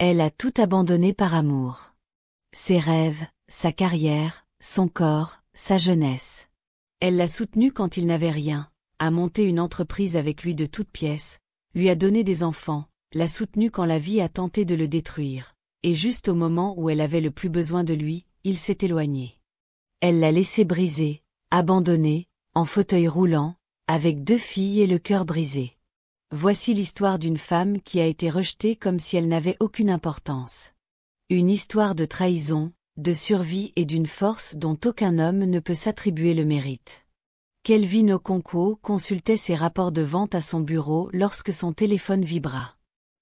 Elle a tout abandonné par amour. Ses rêves, sa carrière, son corps, sa jeunesse. Elle l'a soutenu quand il n'avait rien, a monté une entreprise avec lui de toutes pièces, lui a donné des enfants, l'a soutenu quand la vie a tenté de le détruire, et juste au moment où elle avait le plus besoin de lui, il s'est éloigné. Elle l'a laissé brisé, abandonné, en fauteuil roulant, avec 2 filles et le cœur brisé. Voici l'histoire d'une femme qui a été rejetée comme si elle n'avait aucune importance. Une histoire de trahison, de survie et d'une force dont aucun homme ne peut s'attribuer le mérite. Kelvin Okonkwo consultait ses rapports de vente à son bureau lorsque son téléphone vibra.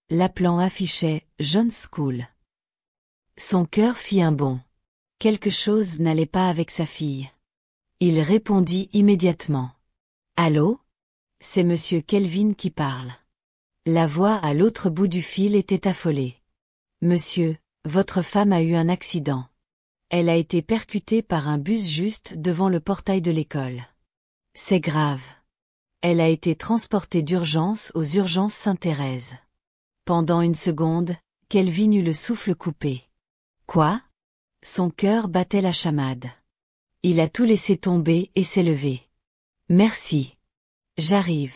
L'appelant affichait « Jones School ». Son cœur fit un bond. Quelque chose n'allait pas avec sa fille. Il répondit immédiatement. « Allô ? C'est monsieur Kelvin qui parle. » La voix à l'autre bout du fil était affolée. « Monsieur, votre femme a eu un accident. Elle a été percutée par un bus juste devant le portail de l'école. C'est grave. Elle a été transportée d'urgence aux urgences Sainte-Thérèse. » Pendant une seconde, Kelvin eut le souffle coupé. « Quoi ?» Son cœur battait la chamade. Il a tout laissé tomber et s'est levé. « Merci. J'arrive. »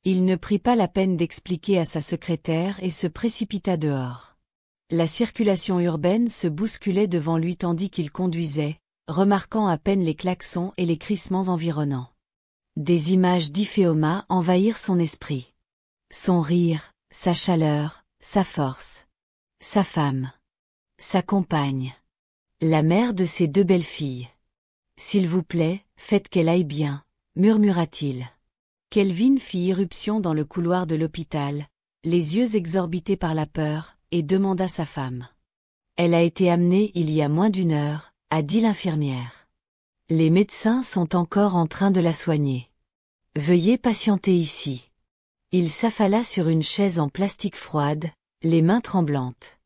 Il ne prit pas la peine d'expliquer à sa secrétaire et se précipita dehors. La circulation urbaine se bousculait devant lui tandis qu'il conduisait, remarquant à peine les klaxons et les crissements environnants. Des images d'Iphéoma envahirent son esprit. Son rire, sa chaleur, sa force. Sa femme. Sa compagne. La mère de ses 2 belles filles. « S'il vous plaît, faites qu'elle aille bien, » murmura-t-il. Kelvin fit irruption dans le couloir de l'hôpital, les yeux exorbités par la peur, et demanda sa femme. « Elle a été amenée il y a moins d'1 heure, » a dit l'infirmière. « Les médecins sont encore en train de la soigner. Veuillez patienter ici. » Il s'affala sur une chaise en plastique froide, les mains tremblantes.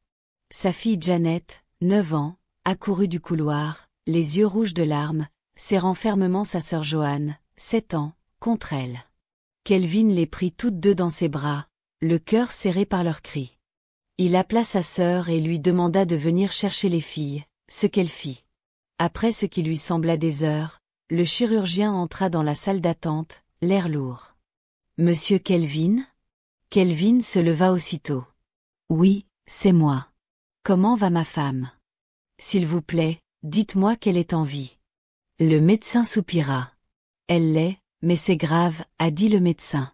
Sa fille Janet, 9 ans, accourut du couloir, les yeux rouges de larmes, serrant fermement sa sœur Joanne, 7 ans, contre elle. Kelvin les prit toutes 2 dans ses bras, le cœur serré par leurs cris. Il appela sa sœur et lui demanda de venir chercher les filles, ce qu'elle fit. Après ce qui lui sembla des heures, le chirurgien entra dans la salle d'attente, l'air lourd. « Monsieur Kelvin ?» Kelvin se leva aussitôt. « Oui, c'est moi. Comment va ma femme ? S'il vous plaît, dites-moi qu'elle est en vie. » Le médecin soupira. « Elle l'est, mais c'est grave, » a dit le médecin.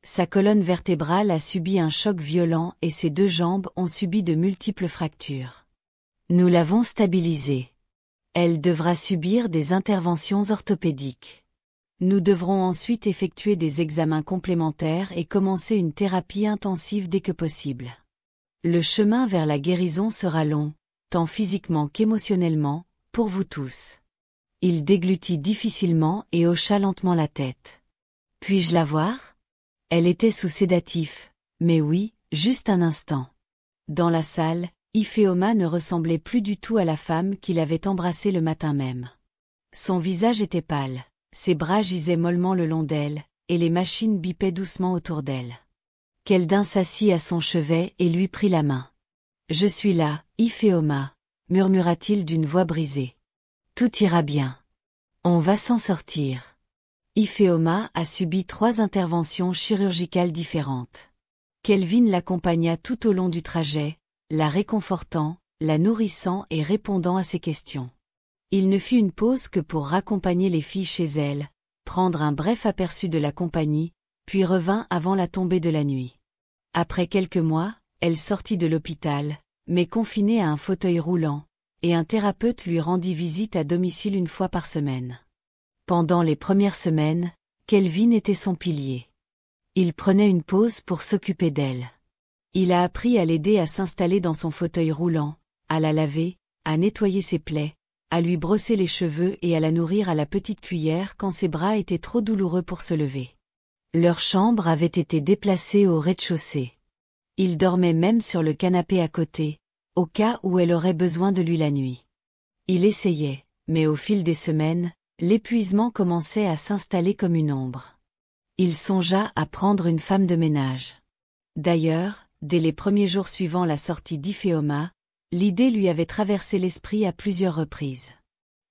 Sa colonne vertébrale a subi un choc violent et ses 2 jambes ont subi de multiples fractures. Nous l'avons stabilisée. Elle devra subir des interventions orthopédiques. Nous devrons ensuite effectuer des examens complémentaires et commencer une thérapie intensive dès que possible. Le chemin vers la guérison sera long, tant physiquement qu'émotionnellement, pour vous tous. Il déglutit difficilement et hocha lentement la tête. « Puis-je la voir ? » Elle était sous sédatif, mais oui, juste un instant. Dans la salle, Iphéoma ne ressemblait plus du tout à la femme qu'il avait embrassée le matin même. Son visage était pâle, ses bras gisaient mollement le long d'elle, et les machines bipaient doucement autour d'elle. Quelqu'un s'assit à son chevet et lui prit la main. « Je suis là, Iphéoma » murmura-t-il d'une voix brisée. « Tout ira bien. On va s'en sortir. » Iphéoma a subi 3 interventions chirurgicales différentes. Kelvin l'accompagna tout au long du trajet, la réconfortant, la nourrissant et répondant à ses questions. Il ne fit une pause que pour raccompagner les filles chez elles, prendre un bref aperçu de la compagnie, puis revint avant la tombée de la nuit. Après quelques mois, elle sortit de l'hôpital, mais confinée à un fauteuil roulant, et un thérapeute lui rendit visite à domicile 1 fois par semaine. Pendant les premières semaines, Kelvin était son pilier. Il prenait une pause pour s'occuper d'elle. Il a appris à l'aider à s'installer dans son fauteuil roulant, à la laver, à nettoyer ses plaies, à lui brosser les cheveux et à la nourrir à la petite cuillère quand ses bras étaient trop douloureux pour se lever. Leur chambre avait été déplacée au rez-de-chaussée. Il dormait même sur le canapé à côté, au cas où elle aurait besoin de lui la nuit. Il essayait, mais au fil des semaines, l'épuisement commençait à s'installer comme une ombre. Il songea à prendre une femme de ménage. D'ailleurs, dès les premiers jours suivant la sortie d'Iphéoma, l'idée lui avait traversé l'esprit à plusieurs reprises.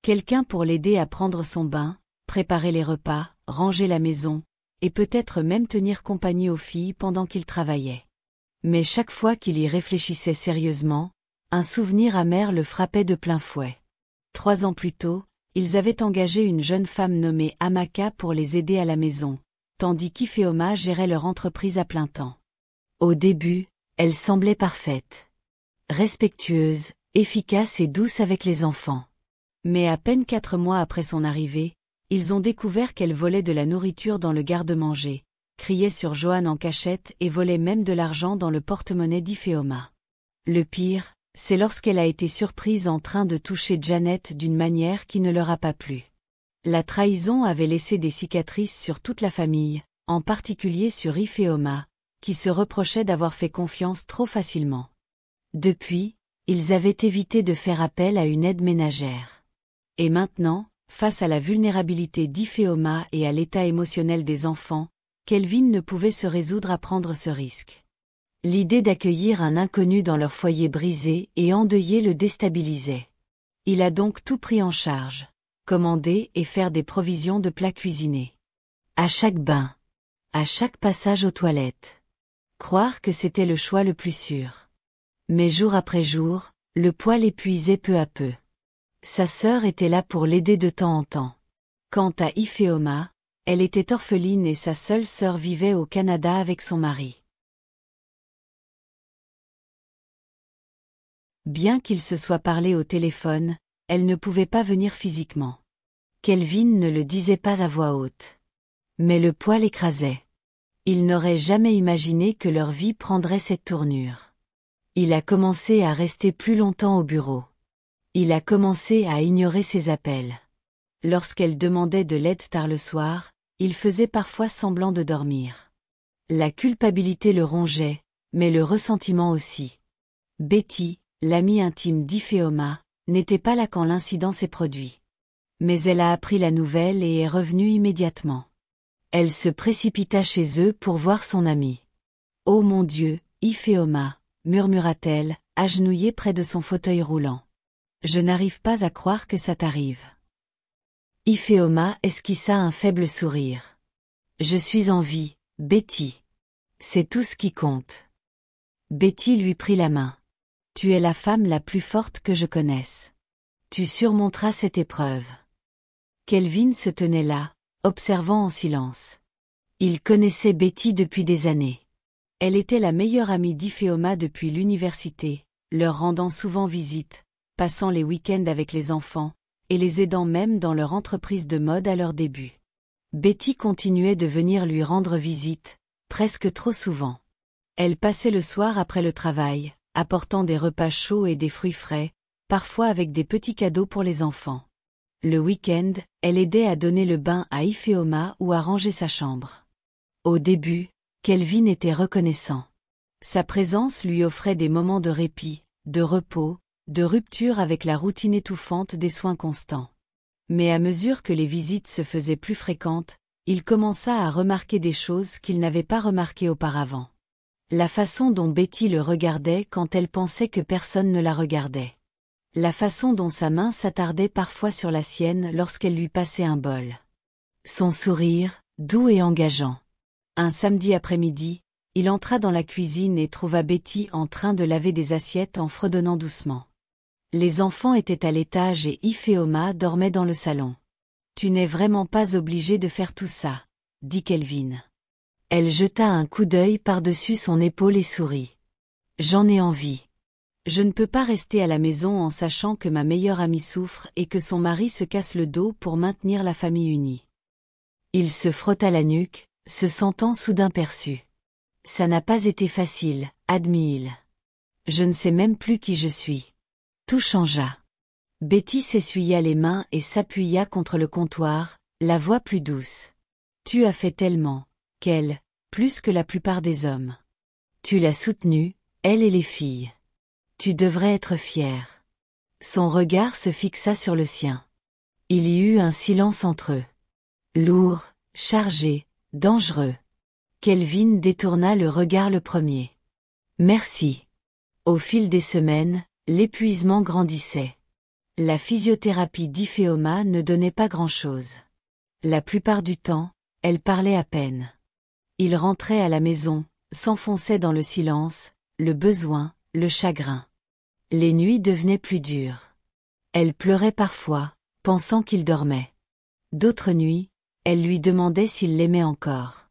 Quelqu'un pour l'aider à prendre son bain, préparer les repas, ranger la maison, et peut-être même tenir compagnie aux filles pendant qu'il travaillait. Mais chaque fois qu'il y réfléchissait sérieusement, un souvenir amer le frappait de plein fouet. 3 ans plus tôt, ils avaient engagé une jeune femme nommée Amaka pour les aider à la maison, tandis qu'Iphéoma gérait leur entreprise à plein temps. Au début, elle semblait parfaite. Respectueuse, efficace et douce avec les enfants. Mais à peine 4 mois après son arrivée, ils ont découvert qu'elle volait de la nourriture dans le garde-manger, criait sur Johan en cachette et volait même de l'argent dans le porte-monnaie d'Iphéoma. Le pire, c'est lorsqu'elle a été surprise en train de toucher Janet d'une manière qui ne leur a pas plu. La trahison avait laissé des cicatrices sur toute la famille, en particulier sur Iphéoma, qui se reprochait d'avoir fait confiance trop facilement. Depuis, ils avaient évité de faire appel à une aide ménagère. Et maintenant, face à la vulnérabilité d'Iphéoma et à l'état émotionnel des enfants, Kelvin ne pouvait se résoudre à prendre ce risque. L'idée d'accueillir un inconnu dans leur foyer brisé et endeuillé le déstabilisait. Il a donc tout pris en charge, commander et faire des provisions de plats cuisinés. À chaque bain, à chaque passage aux toilettes. Croire que c'était le choix le plus sûr. Mais jour après jour, le poids l'épuisait peu à peu. Sa sœur était là pour l'aider de temps en temps. Quant à Iphéoma, elle était orpheline et sa seule sœur vivait au Canada avec son mari. Bien qu'ils se soient parlé au téléphone, elle ne pouvait pas venir physiquement. Kelvin ne le disait pas à voix haute. Mais le poids l'écrasait. Il n'aurait jamais imaginé que leur vie prendrait cette tournure. Il a commencé à rester plus longtemps au bureau. Il a commencé à ignorer ses appels. Lorsqu'elle demandait de l'aide tard le soir, il faisait parfois semblant de dormir. La culpabilité le rongeait, mais le ressentiment aussi. Betty, l'amie intime d'Iphéoma, n'était pas là quand l'incident s'est produit. Mais elle a appris la nouvelle et est revenue immédiatement. Elle se précipita chez eux pour voir son amie. « Oh mon Dieu, Iphéoma !» murmura-t-elle, agenouillée près de son fauteuil roulant. « Je n'arrive pas à croire que ça t'arrive. » Iphéoma esquissa un faible sourire. « Je suis en vie, Betty. C'est tout ce qui compte. » Betty lui prit la main. « Tu es la femme la plus forte que je connaisse. Tu surmonteras cette épreuve. » Kelvin se tenait là, observant en silence. Il connaissait Betty depuis des années. Elle était la meilleure amie d'Iphéoma depuis l'université, leur rendant souvent visite, passant les week-ends avec les enfants, et les aidant même dans leur entreprise de mode à leur début. Betty continuait de venir lui rendre visite, presque trop souvent. Elle passait le soir après le travail, apportant des repas chauds et des fruits frais, parfois avec des petits cadeaux pour les enfants. Le week-end, elle aidait à donner le bain à Iphéoma ou à ranger sa chambre. Au début, Kelvin était reconnaissant. Sa présence lui offrait des moments de répit, de repos, de rupture avec la routine étouffante des soins constants. Mais à mesure que les visites se faisaient plus fréquentes, il commença à remarquer des choses qu'il n'avait pas remarquées auparavant. La façon dont Betty le regardait quand elle pensait que personne ne la regardait. La façon dont sa main s'attardait parfois sur la sienne lorsqu'elle lui passait un bol. Son sourire, doux et engageant. Un samedi après-midi, il entra dans la cuisine et trouva Betty en train de laver des assiettes en fredonnant doucement. Les enfants étaient à l'étage et Iphéoma dormait dans le salon. « Tu n'es vraiment pas obligé de faire tout ça, » dit Kelvin. Elle jeta un coup d'œil par-dessus son épaule et sourit. « J'en ai envie. Je ne peux pas rester à la maison en sachant que ma meilleure amie souffre et que son mari se casse le dos pour maintenir la famille unie. » Il se frotta la nuque, se sentant soudain perçu. « Ça n'a pas été facile, » admit-il. « Je ne sais même plus qui je suis. » Tout changea. Betty s'essuya les mains et s'appuya contre le comptoir, la voix plus douce. « Tu as fait tellement, qu'elle, plus que la plupart des hommes. Tu l'as soutenue, elle et les filles. Tu devrais être fière. » Son regard se fixa sur le sien. Il y eut un silence entre eux. Lourd, chargé, dangereux. Kelvin détourna le regard le premier. Merci. Au fil des semaines, l'épuisement grandissait. La physiothérapie d'Iphéoma ne donnait pas grand-chose. La plupart du temps, elle parlait à peine. Il rentrait à la maison, s'enfonçait dans le silence, le besoin, le chagrin. Les nuits devenaient plus dures. Elle pleurait parfois, pensant qu'il dormait. D'autres nuits, elle lui demandait s'il l'aimait encore.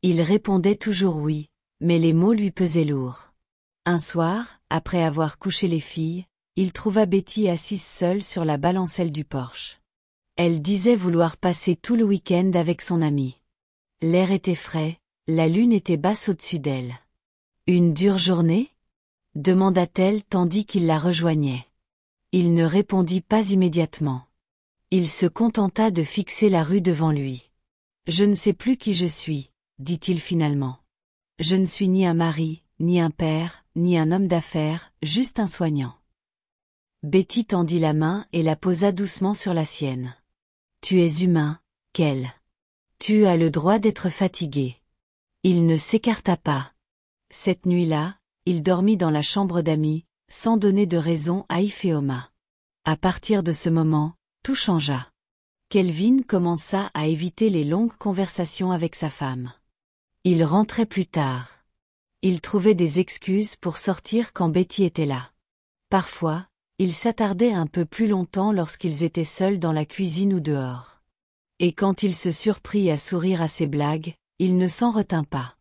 Il répondait toujours oui, mais les mots lui pesaient lourd. Un soir, après avoir couché les filles, il trouva Betty assise seule sur la balancelle du porche. Elle disait vouloir passer tout le week-end avec son amie. L'air était frais, la lune était basse au-dessus d'elle. Une dure journée ? Demanda-t-elle tandis qu'il la rejoignait. Il ne répondit pas immédiatement. Il se contenta de fixer la rue devant lui. Je ne sais plus qui je suis, dit-il finalement. Je ne suis ni un mari, ni un père, ni un homme d'affaires, juste un soignant. Betty tendit la main et la posa doucement sur la sienne. Tu es humain, qu'elle. Tu as le droit d'être fatigué. Il ne s'écarta pas. Cette nuit-là, il dormit dans la chambre d'amis, sans donner de raison à Iphéoma. À partir de ce moment, tout changea. Kelvin commença à éviter les longues conversations avec sa femme. Il rentrait plus tard. Il trouvait des excuses pour sortir quand Betty était là. Parfois, il s'attardait un peu plus longtemps lorsqu'ils étaient seuls dans la cuisine ou dehors. Et quand il se surprit à sourire à ses blagues, il ne s'en retint pas.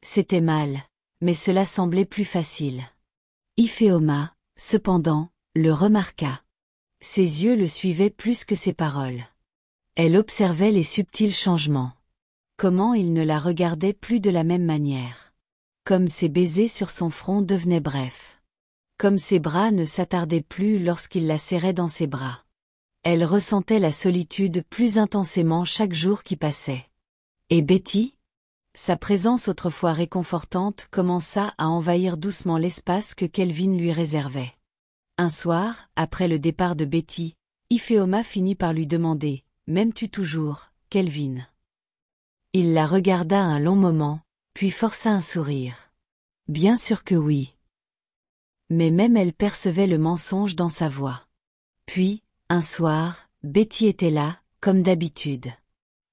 C'était mal, mais cela semblait plus facile. Iphéoma, cependant, le remarqua. Ses yeux le suivaient plus que ses paroles. Elle observait les subtils changements. Comment il ne la regardait plus de la même manière. Comme ses baisers sur son front devenaient brefs. Comme ses bras ne s'attardaient plus lorsqu'il la serrait dans ses bras. Elle ressentait la solitude plus intensément chaque jour qui passait. Et Betty ? Sa présence autrefois réconfortante commença à envahir doucement l'espace que Kelvin lui réservait. Un soir, après le départ de Betty, Iphéoma finit par lui demander « M'aimes-tu toujours, Kelvin ?» Il la regarda un long moment, puis força un sourire. Bien sûr que oui. Mais même elle percevait le mensonge dans sa voix. Puis, un soir, Betty était là, comme d'habitude.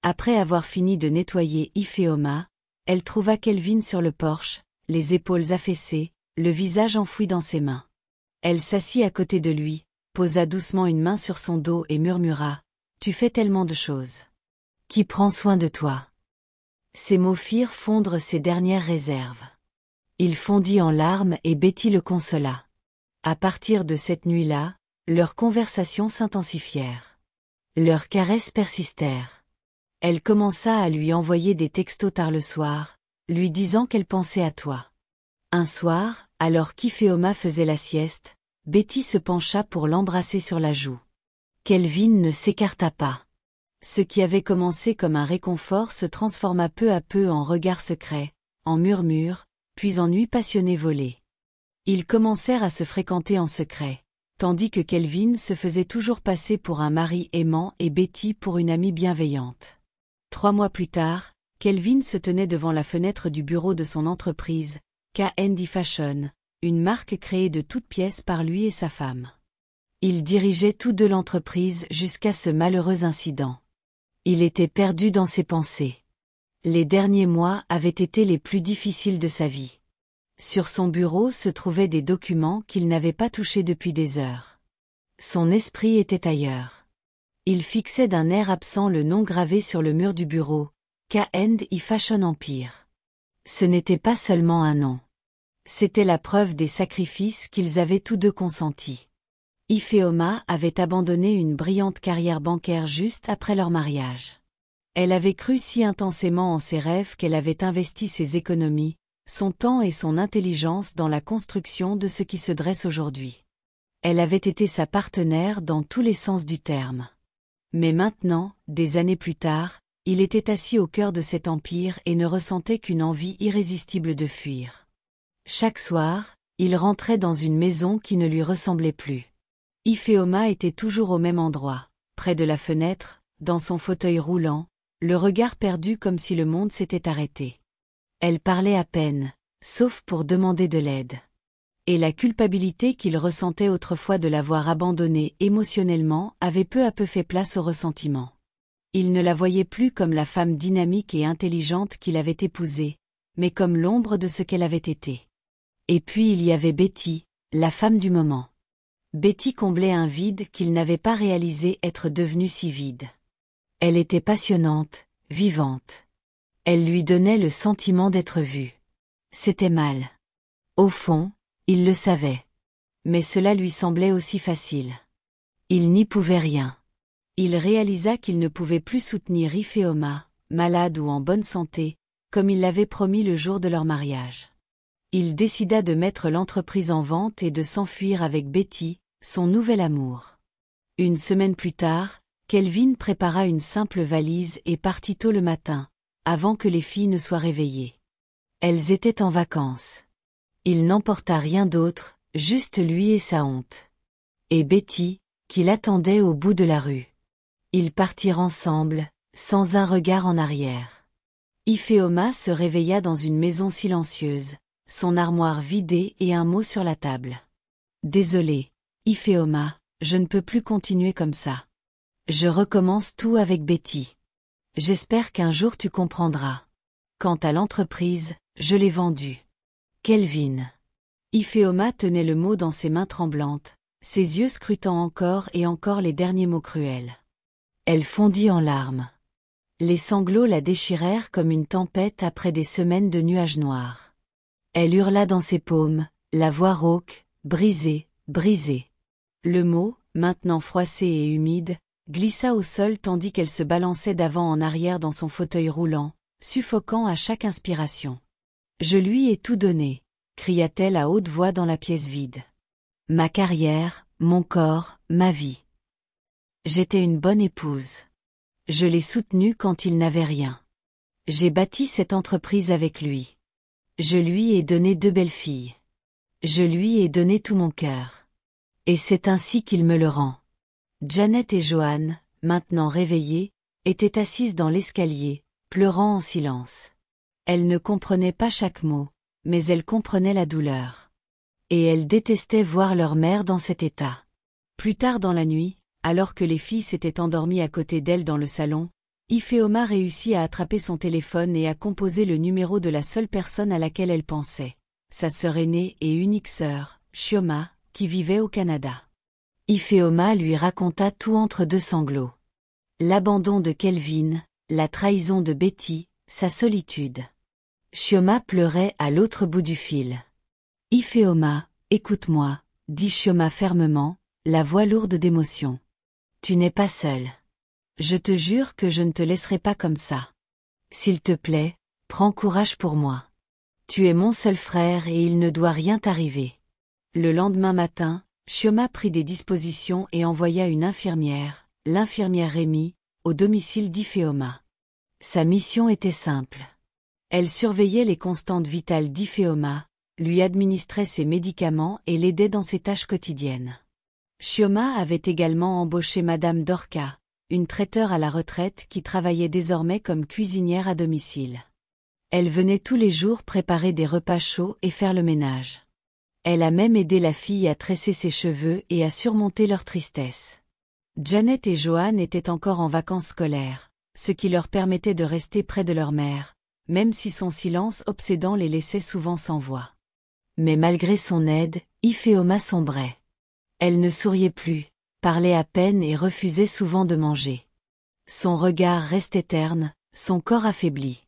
Après avoir fini de nettoyer Iphéoma, elle trouva Kelvin sur le porche, les épaules affaissées, le visage enfoui dans ses mains. Elle s'assit à côté de lui, posa doucement une main sur son dos et murmura « Tu fais tellement de choses. Qui prend soin de toi ?» Ces mots firent fondre ses dernières réserves. Il fondit en larmes et Betty le consola. À partir de cette nuit-là, leurs conversations s'intensifièrent. Leurs caresses persistèrent. Elle commença à lui envoyer des textos tard le soir, lui disant qu'elle pensait à toi. Un soir, alors qu'Iphéoma faisait la sieste, Betty se pencha pour l'embrasser sur la joue. Kelvin ne s'écarta pas. Ce qui avait commencé comme un réconfort se transforma peu à peu en regard secret, en murmure, puis en nuit passionnée volée. Ils commencèrent à se fréquenter en secret, tandis que Kelvin se faisait toujours passer pour un mari aimant et Betty pour une amie bienveillante. 3 mois plus tard, Kelvin se tenait devant la fenêtre du bureau de son entreprise, K&D Fashion, une marque créée de toutes pièces par lui et sa femme. Ils dirigeaient tous deux l'entreprise jusqu'à ce malheureux incident. Il était perdu dans ses pensées. Les derniers mois avaient été les plus difficiles de sa vie. Sur son bureau se trouvaient des documents qu'il n'avait pas touchés depuis des heures. Son esprit était ailleurs. Il fixait d'un air absent le nom gravé sur le mur du bureau, K&E Fashion Empire. Ce n'était pas seulement un nom. C'était la preuve des sacrifices qu'ils avaient tous deux consentis. Iphéoma avait abandonné une brillante carrière bancaire juste après leur mariage. Elle avait cru si intensément en ses rêves qu'elle avait investi ses économies, son temps et son intelligence dans la construction de ce qui se dresse aujourd'hui. Elle avait été sa partenaire dans tous les sens du terme. Mais maintenant, des années plus tard, il était assis au cœur de cet empire et ne ressentait qu'une envie irrésistible de fuir. Chaque soir, il rentrait dans une maison qui ne lui ressemblait plus. Iphéoma était toujours au même endroit, près de la fenêtre, dans son fauteuil roulant, le regard perdu comme si le monde s'était arrêté. Elle parlait à peine, sauf pour demander de l'aide. Et la culpabilité qu'il ressentait autrefois de l'avoir abandonnée émotionnellement avait peu à peu fait place au ressentiment. Il ne la voyait plus comme la femme dynamique et intelligente qu'il avait épousée, mais comme l'ombre de ce qu'elle avait été. Et puis il y avait Betty, la femme du moment. Betty comblait un vide qu'il n'avait pas réalisé être devenu si vide. Elle était passionnante, vivante. Elle lui donnait le sentiment d'être vue. C'était mal. Au fond, il le savait. Mais cela lui semblait aussi facile. Il n'y pouvait rien. Il réalisa qu'il ne pouvait plus soutenir Ifeoma, malade ou en bonne santé, comme il l'avait promis le jour de leur mariage. Il décida de mettre l'entreprise en vente et de s'enfuir avec Betty, son nouvel amour. Une semaine plus tard, Kelvin prépara une simple valise et partit tôt le matin, avant que les filles ne soient réveillées. Elles étaient en vacances. Il n'emporta rien d'autre, juste lui et sa honte. Et Betty, qui l'attendait au bout de la rue. Ils partirent ensemble, sans un regard en arrière. Ifeoma se réveilla dans une maison silencieuse, son armoire vidée et un mot sur la table. « Désolé, Ifeoma, je ne peux plus continuer comme ça. Je recommence tout avec Betty. J'espère qu'un jour tu comprendras. Quant à l'entreprise, je l'ai vendue. Kelvin. » Ifeoma tenait le mot dans ses mains tremblantes, ses yeux scrutant encore et encore les derniers mots cruels. Elle fondit en larmes. Les sanglots la déchirèrent comme une tempête après des semaines de nuages noirs. Elle hurla dans ses paumes, la voix rauque, brisée, brisée. Le mot, maintenant froissé et humide, glissa au sol tandis qu'elle se balançait d'avant en arrière dans son fauteuil roulant, suffoquant à chaque inspiration. « Je lui ai tout donné », cria-t-elle à haute voix dans la pièce vide. « Ma carrière, mon corps, ma vie. J'étais une bonne épouse. Je l'ai soutenu quand il n'avait rien. J'ai bâti cette entreprise avec lui. Je lui ai donné 2 belles filles. Je lui ai donné tout mon cœur. Et c'est ainsi qu'il me le rend. » Janet et Joanne, maintenant réveillées, étaient assises dans l'escalier, pleurant en silence. Elles ne comprenaient pas chaque mot, mais elles comprenaient la douleur. Et elles détestaient voir leur mère dans cet état. Plus tard dans la nuit, alors que les filles s'étaient endormies à côté d'elle dans le salon, Ifeoma réussit à attraper son téléphone et à composer le numéro de la seule personne à laquelle elle pensait, sa sœur aînée et unique sœur, Chioma, qui vivait au Canada. Ifeoma lui raconta tout entre 2 sanglots. L'abandon de Kelvin, la trahison de Betty, sa solitude. Chioma pleurait à l'autre bout du fil. « Ifeoma, écoute-moi, » dit Chioma fermement, la voix lourde d'émotion. « Tu n'es pas seule. Je te jure que je ne te laisserai pas comme ça. S'il te plaît, prends courage pour moi. Tu es mon seul frère et il ne doit rien t'arriver. » Le lendemain matin, Chioma prit des dispositions et envoya une infirmière, l'infirmière Rémi, au domicile d'Ifeoma. Sa mission était simple. Elle surveillait les constantes vitales d'Ifeoma, lui administrait ses médicaments et l'aidait dans ses tâches quotidiennes. Chioma avait également embauché Madame Dorca, une traiteur à la retraite qui travaillait désormais comme cuisinière à domicile. Elle venait tous les jours préparer des repas chauds et faire le ménage. Elle a même aidé la fille à tresser ses cheveux et à surmonter leur tristesse. Janet et Joanne étaient encore en vacances scolaires, ce qui leur permettait de rester près de leur mère, même si son silence obsédant les laissait souvent sans voix. Mais malgré son aide, Ifeoma sombrait. Elle ne souriait plus, parlait à peine et refusait souvent de manger. Son regard restait terne, son corps affaibli.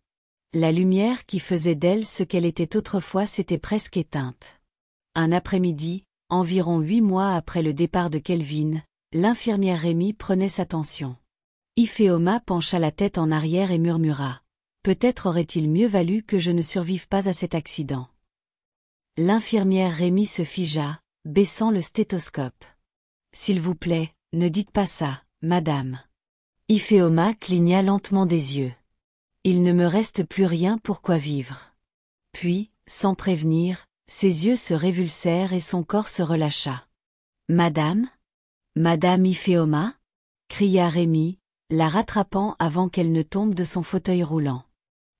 La lumière qui faisait d'elle ce qu'elle était autrefois s'était presque éteinte. Un après-midi, environ 8 mois après le départ de Kelvin, l'infirmière Rémi prenait sa tension. Ifeoma pencha la tête en arrière et murmura. « Peut-être aurait-il mieux valu que je ne survive pas à cet accident. » L'infirmière Rémi se figea, baissant le stéthoscope. « S'il vous plaît, ne dites pas ça, madame. » Ifeoma cligna lentement des yeux. « Il ne me reste plus rien pour quoi vivre. » Puis, sans prévenir, ses yeux se révulsèrent et son corps se relâcha. « Madame ? Madame Ifeoma ?» cria Rémi, la rattrapant avant qu'elle ne tombe de son fauteuil roulant.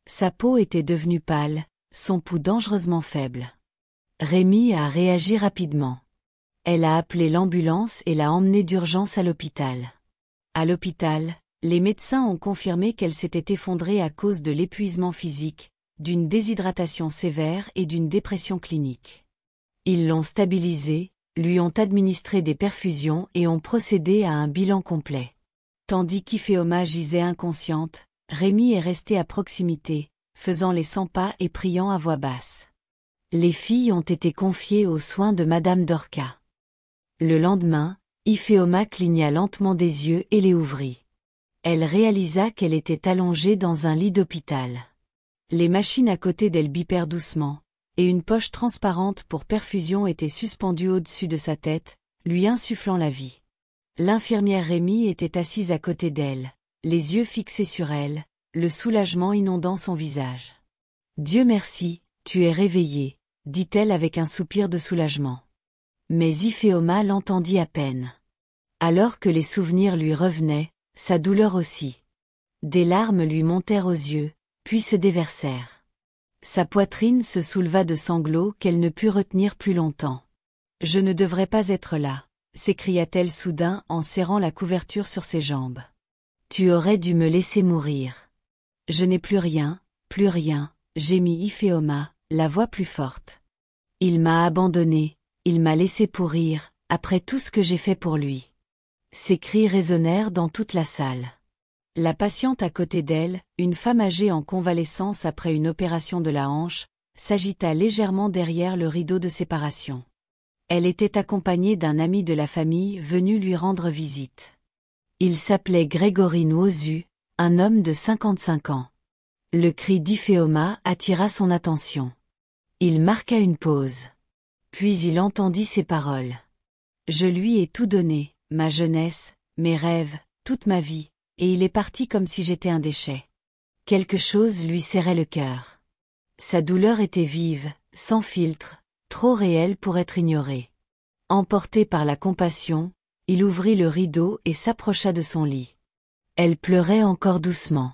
Sa peau était devenue pâle, son pouls dangereusement faible. Rémi a réagi rapidement. Elle a appelé l'ambulance et l'a emmenée d'urgence à l'hôpital. À l'hôpital, les médecins ont confirmé qu'elle s'était effondrée à cause de l'épuisement physique, d'une déshydratation sévère et d'une dépression clinique. Ils l'ont stabilisée, lui ont administré des perfusions et ont procédé à un bilan complet. Tandis qu'Ifeoma gisait inconsciente, Rémi est resté à proximité, faisant les 100 pas et priant à voix basse. Les filles ont été confiées aux soins de Madame Dorca. Le lendemain, Ifeoma cligna lentement des yeux et les ouvrit. Elle réalisa qu'elle était allongée dans un lit d'hôpital. Les machines à côté d'elle bipèrent doucement, et une poche transparente pour perfusion était suspendue au-dessus de sa tête, lui insufflant la vie. L'infirmière Rémi était assise à côté d'elle, les yeux fixés sur elle, le soulagement inondant son visage. « Dieu merci, tu es réveillée », dit-elle avec un soupir de soulagement. Mais Ifeoma l'entendit à peine. Alors que les souvenirs lui revenaient, sa douleur aussi. Des larmes lui montèrent aux yeux, puis se déversèrent. Sa poitrine se souleva de sanglots qu'elle ne put retenir plus longtemps. « Je ne devrais pas être là », s'écria-t-elle soudain en serrant la couverture sur ses jambes. « Tu aurais dû me laisser mourir. »« Je n'ai plus rien, gémit Ifeoma, la voix plus forte. « Il m'a abandonnée, il m'a laissé pourrir, après tout ce que j'ai fait pour lui. » Ces cris résonnèrent dans toute la salle. La patiente à côté d'elle, une femme âgée en convalescence après une opération de la hanche, s'agita légèrement derrière le rideau de séparation. Elle était accompagnée d'un ami de la famille venu lui rendre visite. Il s'appelait Grégory Nwosu, un homme de 55 ans. Le cri d'Ifeoma attira son attention. Il marqua une pause. Puis il entendit ces paroles. « Je lui ai tout donné, ma jeunesse, mes rêves, toute ma vie, et il est parti comme si j'étais un déchet. » Quelque chose lui serrait le cœur. Sa douleur était vive, sans filtre, trop réelle pour être ignorée. Emporté par la compassion, il ouvrit le rideau et s'approcha de son lit. Elle pleurait encore doucement.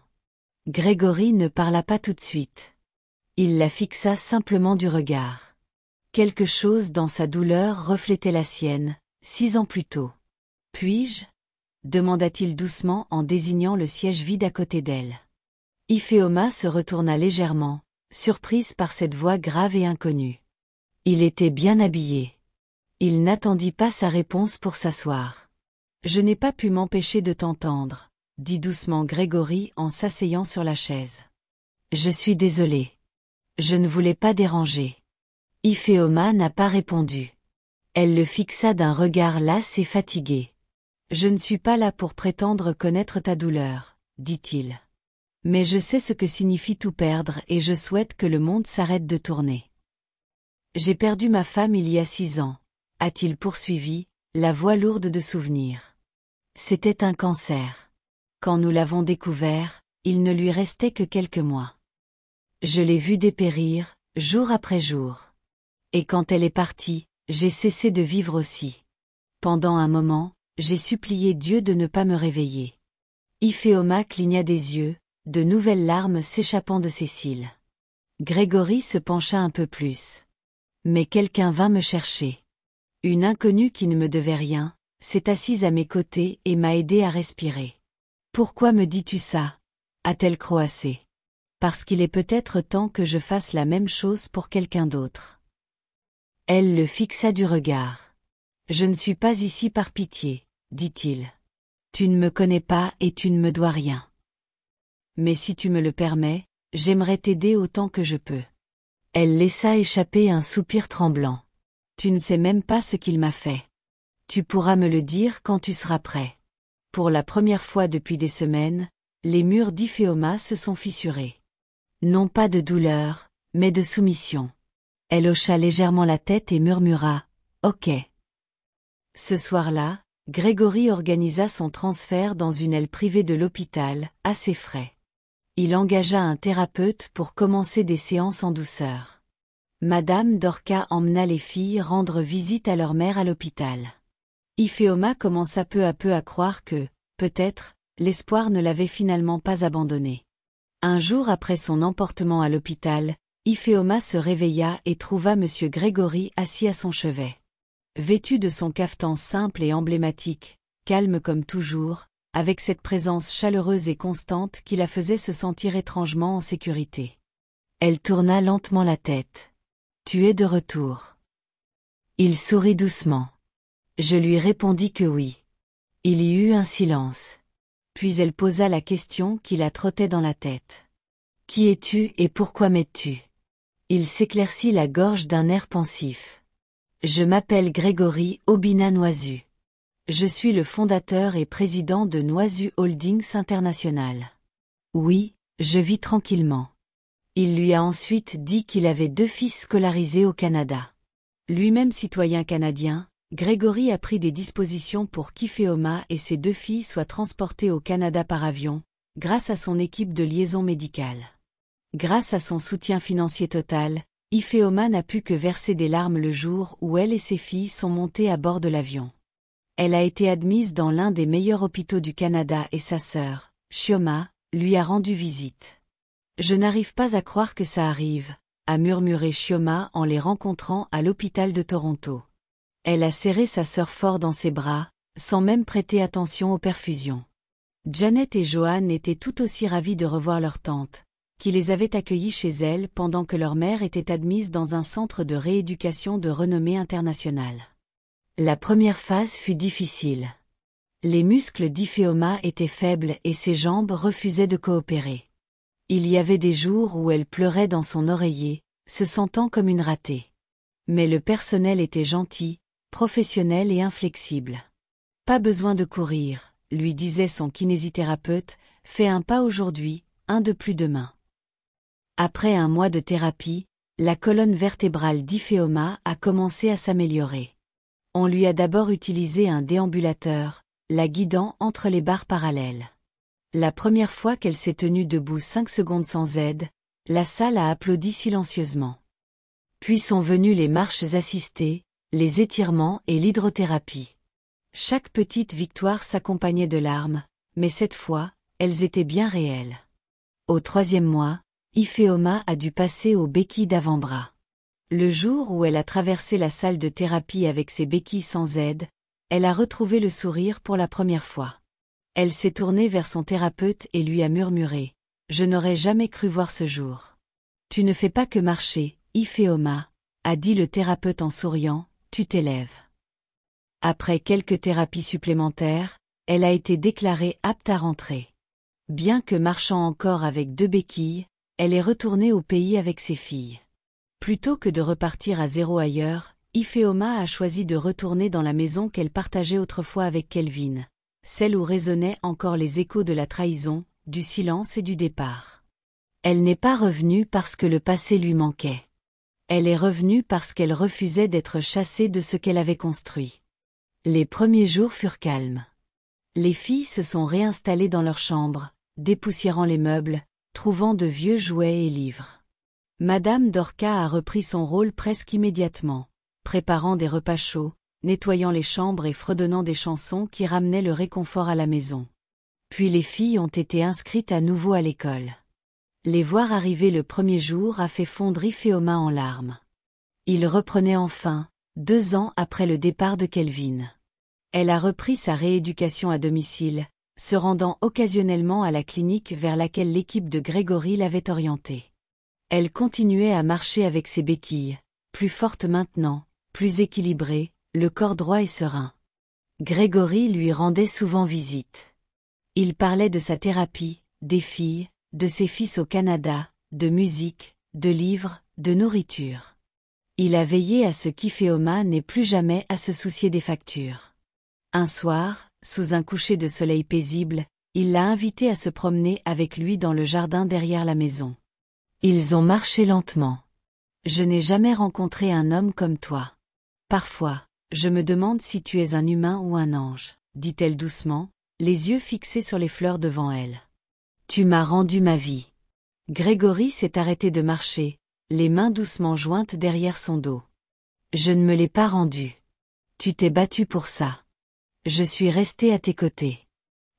Grégory ne parla pas tout de suite. Il la fixa simplement du regard. Quelque chose dans sa douleur reflétait la sienne, 6 ans plus tôt. « Puis-je » demanda-t-il doucement en désignant le siège vide à côté d'elle. Ifeoma se retourna légèrement, surprise par cette voix grave et inconnue. Il était bien habillé. Il n'attendit pas sa réponse pour s'asseoir. « Je n'ai pas pu m'empêcher de t'entendre, » dit doucement Grégory en s'asseyant sur la chaise. « Je suis désolé. Je ne voulais pas déranger. » Ifeoma n'a pas répondu. Elle le fixa d'un regard las et fatigué. « Je ne suis pas là pour prétendre connaître ta douleur, » dit-il. « Mais je sais ce que signifie tout perdre et je souhaite que le monde s'arrête de tourner. J'ai perdu ma femme il y a 6 ans, » a-t-il poursuivi, la voix lourde de souvenirs. C'était un cancer. Quand nous l'avons découvert, il ne lui restait que quelques mois. Je l'ai vue dépérir, jour après jour. Et quand elle est partie, j'ai cessé de vivre aussi. Pendant un moment, j'ai supplié Dieu de ne pas me réveiller. Ifeoma cligna des yeux, de nouvelles larmes s'échappant de ses cils. Grégory se pencha un peu plus. Mais quelqu'un vint me chercher. Une inconnue qui ne me devait rien, s'est assise à mes côtés et m'a aidé à respirer. « Pourquoi me dis-tu ça » a-t-elle croassé. « Parce qu'il est peut-être temps que je fasse la même chose pour quelqu'un d'autre. » Elle le fixa du regard. « Je ne suis pas ici par pitié, » dit-il. « Tu ne me connais pas et tu ne me dois rien. Mais si tu me le permets, j'aimerais t'aider autant que je peux. » Elle laissa échapper un soupir tremblant. « Tu ne sais même pas ce qu'il m'a fait. Tu pourras me le dire quand tu seras prêt. » Pour la première fois depuis des semaines, les murs d'Ifeoma se sont fissurés. Non pas de douleur, mais de soumission. Elle hocha légèrement la tête et murmura « Ok ». Ce soir-là, Grégory organisa son transfert dans une aile privée de l'hôpital, à ses frais. Il engagea un thérapeute pour commencer des séances en douceur. Madame Dorca emmena les filles rendre visite à leur mère à l'hôpital. Ifeoma commença peu à peu à croire que, peut-être, l'espoir ne l'avait finalement pas abandonnée. Un jour après son emportement à l'hôpital, Iphéoma se réveilla et trouva monsieur Grégory assis à son chevet. Vêtu de son cafetan simple et emblématique, calme comme toujours, avec cette présence chaleureuse et constante qui la faisait se sentir étrangement en sécurité. Elle tourna lentement la tête. « Tu es de retour. » Il sourit doucement. Je lui répondis que oui. Il y eut un silence. Puis elle posa la question qui la trottait dans la tête. « Qui es-tu et pourquoi m'aides-tu » Il s'éclaircit la gorge d'un air pensif. « Je m'appelle Grégory Obina Noisu. Je suis le fondateur et président de Noisu Holdings International. Oui, je vis tranquillement. » Il lui a ensuite dit qu'il avait 2 fils scolarisés au Canada. Lui-même citoyen canadien, Grégory a pris des dispositions pour qu'Iphéoma et ses 2 filles soient transportées au Canada par avion, grâce à son équipe de liaison médicale. Grâce à son soutien financier total, Iphéoma n'a pu que verser des larmes le jour où elle et ses filles sont montées à bord de l'avion. Elle a été admise dans l'un des meilleurs hôpitaux du Canada et sa sœur, Chioma, lui a rendu visite. « Je n'arrive pas à croire que ça arrive », a murmuré Chioma en les rencontrant à l'hôpital de Toronto. Elle a serré sa sœur fort dans ses bras, sans même prêter attention aux perfusions. Janet et Joanne étaient tout aussi ravies de revoir leur tante, qui les avait accueillis chez elle pendant que leur mère était admise dans un centre de rééducation de renommée internationale. La première phase fut difficile. Les muscles d'Iphéoma étaient faibles et ses jambes refusaient de coopérer. Il y avait des jours où elle pleurait dans son oreiller, se sentant comme une ratée. Mais le personnel était gentil, professionnel et inflexible. « Pas besoin de courir », lui disait son kinésithérapeute, « fais un pas aujourd'hui, un de plus demain. » Après un mois de thérapie, la colonne vertébrale d'Iphéoma a commencé à s'améliorer. On lui a d'abord utilisé un déambulateur, la guidant entre les barres parallèles. La première fois qu'elle s'est tenue debout 5 secondes sans aide, la salle a applaudi silencieusement. Puis sont venues les marches assistées, les étirements et l'hydrothérapie. Chaque petite victoire s'accompagnait de larmes, mais cette fois, elles étaient bien réelles. Au 3e mois, Iphéoma a dû passer aux béquilles d'avant-bras. Le jour où elle a traversé la salle de thérapie avec ses béquilles sans aide, elle a retrouvé le sourire pour la première fois. Elle s'est tournée vers son thérapeute et lui a murmuré « Je n'aurais jamais cru voir ce jour. »« Tu ne fais pas que marcher, Iphéoma, » a dit le thérapeute en souriant, « tu t'élèves. » Après quelques thérapies supplémentaires, elle a été déclarée apte à rentrer. Bien que marchant encore avec 2 béquilles, elle est retournée au pays avec ses filles. Plutôt que de repartir à zéro ailleurs, Iphéoma a choisi de retourner dans la maison qu'elle partageait autrefois avec Kelvin, celle où résonnaient encore les échos de la trahison, du silence et du départ. Elle n'est pas revenue parce que le passé lui manquait. Elle est revenue parce qu'elle refusait d'être chassée de ce qu'elle avait construit. Les premiers jours furent calmes. Les filles se sont réinstallées dans leur chambre, dépoussiérant les meubles, trouvant de vieux jouets et livres. Madame Dorca a repris son rôle presque immédiatement, préparant des repas chauds, nettoyant les chambres et fredonnant des chansons qui ramenaient le réconfort à la maison. Puis les filles ont été inscrites à nouveau à l'école. Les voir arriver le premier jour a fait fondre Iphéoma en larmes. Il reprenait enfin, 2 ans après le départ de Kelvin. Elle a repris sa rééducation à domicile, se rendant occasionnellement à la clinique vers laquelle l'équipe de Grégory l'avait orientée. Elle continuait à marcher avec ses béquilles, plus forte maintenant, plus équilibrée, le corps droit et serein. Grégory lui rendait souvent visite. Il parlait de sa thérapie, des filles, de ses fils au Canada, de musique, de livres, de nourriture. Il a veillé à ce qu'Iphéoma n'ait plus jamais à se soucier des factures. Un soir, sous un coucher de soleil paisible, il l'a invitée à se promener avec lui dans le jardin derrière la maison. Ils ont marché lentement. « Je n'ai jamais rencontré un homme comme toi. Parfois, je me demande si tu es un humain ou un ange, » dit-elle doucement, les yeux fixés sur les fleurs devant elle. « Tu m'as rendu ma vie. » Grégory s'est arrêté de marcher, les mains doucement jointes derrière son dos. « Je ne me l'ai pas rendue. Tu t'es battu pour ça. Je suis restée à tes côtés. »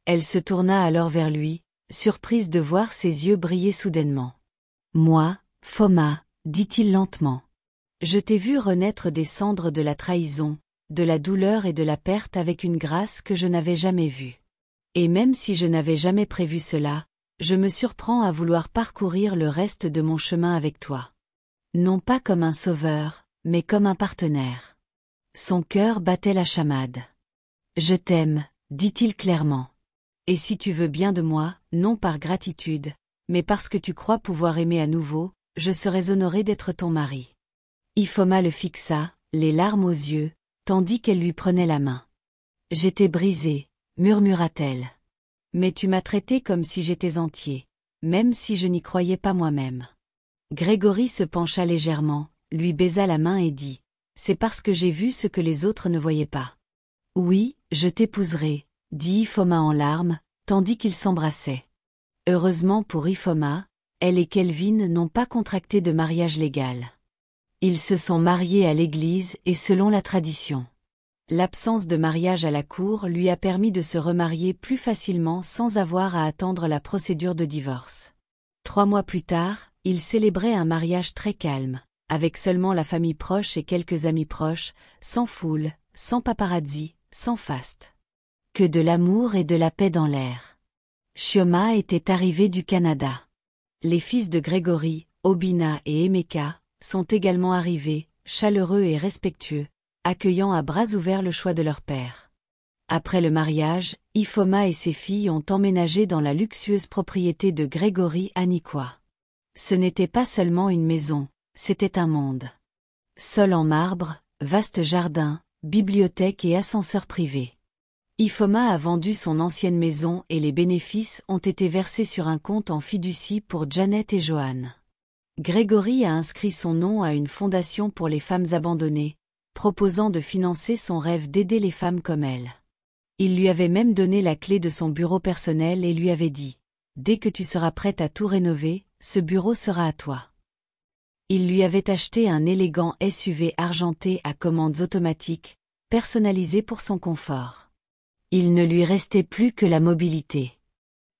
Elle se tourna alors vers lui, surprise de voir ses yeux briller soudainement. « Moi, Foma, dit-il lentement. Je t'ai vu renaître des cendres de la trahison, de la douleur et de la perte avec une grâce que je n'avais jamais vue. Et même si je n'avais jamais prévu cela, je me surprends à vouloir parcourir le reste de mon chemin avec toi. Non pas comme un sauveur, mais comme un partenaire. Son cœur battait la chamade. Je t'aime, dit-il clairement. Et si tu veux bien de moi, non par gratitude, mais parce que tu crois pouvoir aimer à nouveau, je serais honoré d'être ton mari. Ifoma le fixa, les larmes aux yeux, tandis qu'elle lui prenait la main. J'étais brisée, murmura-t-elle. Mais tu m'as traité comme si j'étais entier, même si je n'y croyais pas moi-même. Grégory se pencha légèrement, lui baisa la main et dit « C'est parce que j'ai vu ce que les autres ne voyaient pas. » « Oui, je t'épouserai, » dit Ifoma en larmes, tandis qu'ils s'embrassaient. Heureusement pour Ifoma, elle et Kelvin n'ont pas contracté de mariage légal. Ils se sont mariés à l'église et selon la tradition. L'absence de mariage à la cour lui a permis de se remarier plus facilement sans avoir à attendre la procédure de divorce. 3 mois plus tard, ils célébraient un mariage très calme, avec seulement la famille proche et quelques amis proches, sans foule, sans paparazzi, sans faste. Que de l'amour et de la paix dans l'air. Chioma était arrivé du Canada. Les fils de Grégory, Obina et Emeka, sont également arrivés, chaleureux et respectueux, accueillant à bras ouverts le choix de leur père. Après le mariage, Ifoma et ses filles ont emménagé dans la luxueuse propriété de Grégory à Nikwa. Ce n'était pas seulement une maison, c'était un monde. Sol en marbre, vaste jardin, bibliothèque et ascenseur privé. Ifoma a vendu son ancienne maison et les bénéfices ont été versés sur un compte en fiducie pour Janet et Johan. Grégory a inscrit son nom à une fondation pour les femmes abandonnées, proposant de financer son rêve d'aider les femmes comme elle. Il lui avait même donné la clé de son bureau personnel et lui avait dit « Dès que tu seras prête à tout rénover, ce bureau sera à toi. » Il lui avait acheté un élégant SUV argenté à commandes automatiques, personnalisé pour son confort. Il ne lui restait plus que la mobilité.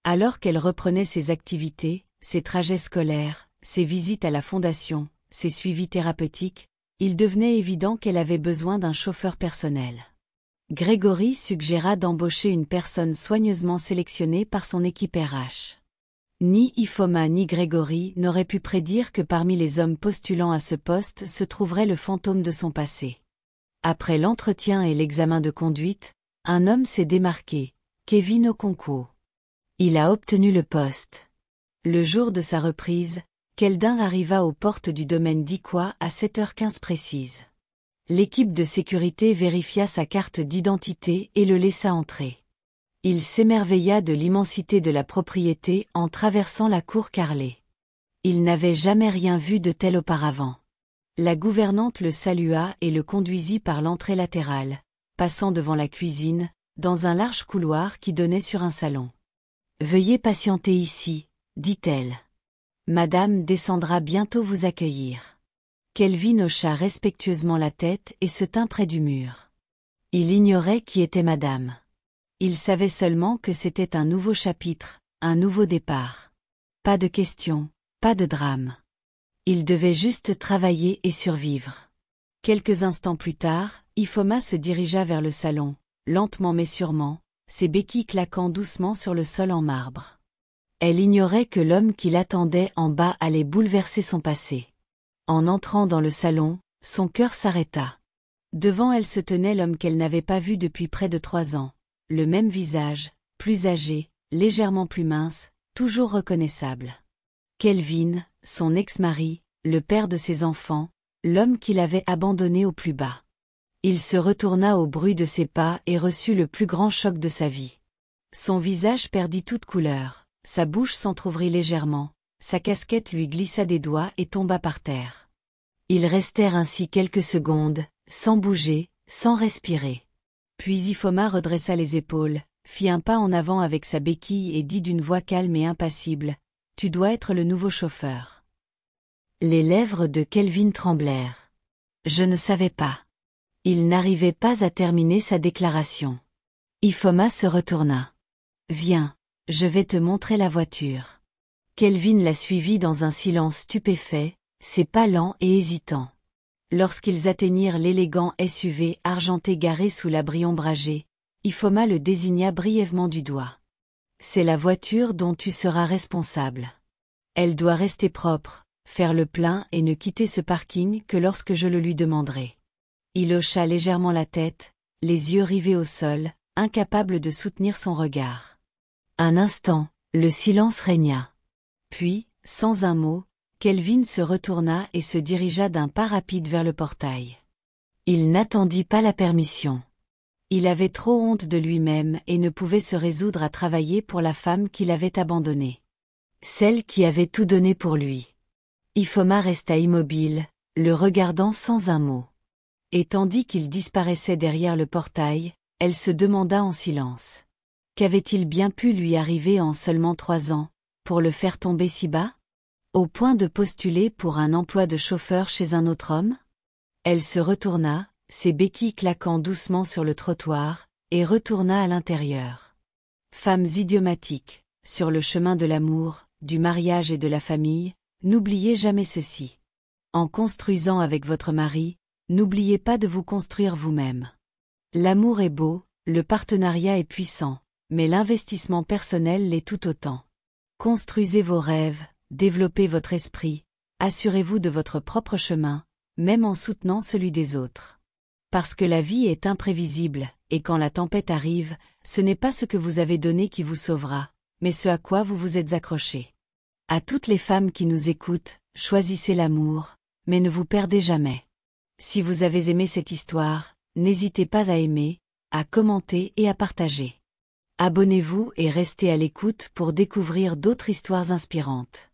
Alors qu'elle reprenait ses activités, ses trajets scolaires, ses visites à la fondation, ses suivis thérapeutiques, il devenait évident qu'elle avait besoin d'un chauffeur personnel. Grégory suggéra d'embaucher une personne soigneusement sélectionnée par son équipe RH. Ni Ifoma ni Grégory n'auraient pu prédire que parmi les hommes postulant à ce poste se trouverait le fantôme de son passé. Après l'entretien et l'examen de conduite, un homme s'est démarqué, Kevin Okonkwo. Il a obtenu le poste. Le jour de sa reprise, Keldin arriva aux portes du domaine d'Ikwa à 7h15 précise. L'équipe de sécurité vérifia sa carte d'identité et le laissa entrer. Il s'émerveilla de l'immensité de la propriété en traversant la cour carrelée. Il n'avait jamais rien vu de tel auparavant. La gouvernante le salua et le conduisit par l'entrée latérale, passant devant la cuisine, dans un large couloir qui donnait sur un salon. « Veuillez patienter ici, » dit-elle. « Madame descendra bientôt vous accueillir. » Kelvin hocha respectueusement la tête et se tint près du mur. Il ignorait qui était madame. Il savait seulement que c'était un nouveau chapitre, un nouveau départ. Pas de questions, pas de drame. Il devait juste travailler et survivre. Quelques instants plus tard, Ifoma se dirigea vers le salon, lentement mais sûrement, ses béquilles claquant doucement sur le sol en marbre. Elle ignorait que l'homme qui l'attendait en bas allait bouleverser son passé. En entrant dans le salon, son cœur s'arrêta. Devant elle se tenait l'homme qu'elle n'avait pas vu depuis près de 3 ans. Le même visage, plus âgé, légèrement plus mince, toujours reconnaissable. Kelvin, son ex-mari, le père de ses enfants, l'homme qui l'avait abandonné au plus bas. Il se retourna au bruit de ses pas et reçut le plus grand choc de sa vie. Son visage perdit toute couleur, sa bouche s'entr'ouvrit légèrement, sa casquette lui glissa des doigts et tomba par terre. Ils restèrent ainsi quelques secondes, sans bouger, sans respirer. Puis Ifoma redressa les épaules, fit un pas en avant avec sa béquille et dit d'une voix calme et impassible « Tu dois être le nouveau chauffeur. » Les lèvres de Kelvin tremblèrent. Je ne savais pas. Il n'arrivait pas à terminer sa déclaration. Ifoma se retourna. « Viens, je vais te montrer la voiture. » Kelvin la suivit dans un silence stupéfait, ses pas lents et hésitants. Lorsqu'ils atteignirent l'élégant SUV argenté garé sous l'abri ombragé, Ifoma le désigna brièvement du doigt. C'est la voiture dont tu seras responsable. Elle doit rester propre, faire le plein et ne quitter ce parking que lorsque je le lui demanderai. Il hocha légèrement la tête, les yeux rivés au sol, incapable de soutenir son regard. Un instant, le silence régna. Puis, sans un mot, Kelvin se retourna et se dirigea d'un pas rapide vers le portail. Il n'attendit pas la permission. Il avait trop honte de lui-même et ne pouvait se résoudre à travailler pour la femme qu'il avait abandonnée. Celle qui avait tout donné pour lui. Ifoma resta immobile, le regardant sans un mot. Et tandis qu'il disparaissait derrière le portail, elle se demanda en silence. Qu'avait-il bien pu lui arriver en seulement 3 ans, pour le faire tomber si bas? Au point de postuler pour un emploi de chauffeur chez un autre homme? Elle se retourna, ses béquilles claquant doucement sur le trottoir, et retourna à l'intérieur. Femmes idiomatiques, sur le chemin de l'amour, du mariage et de la famille, n'oubliez jamais ceci. En construisant avec votre mari, n'oubliez pas de vous construire vous-même. L'amour est beau, le partenariat est puissant, mais l'investissement personnel l'est tout autant. Construisez vos rêves, développez votre esprit, assurez-vous de votre propre chemin, même en soutenant celui des autres. Parce que la vie est imprévisible, et quand la tempête arrive, ce n'est pas ce que vous avez donné qui vous sauvera, mais ce à quoi vous vous êtes accroché. À toutes les femmes qui nous écoutent, choisissez l'amour, mais ne vous perdez jamais. Si vous avez aimé cette histoire, n'hésitez pas à aimer, à commenter et à partager. Abonnez-vous et restez à l'écoute pour découvrir d'autres histoires inspirantes.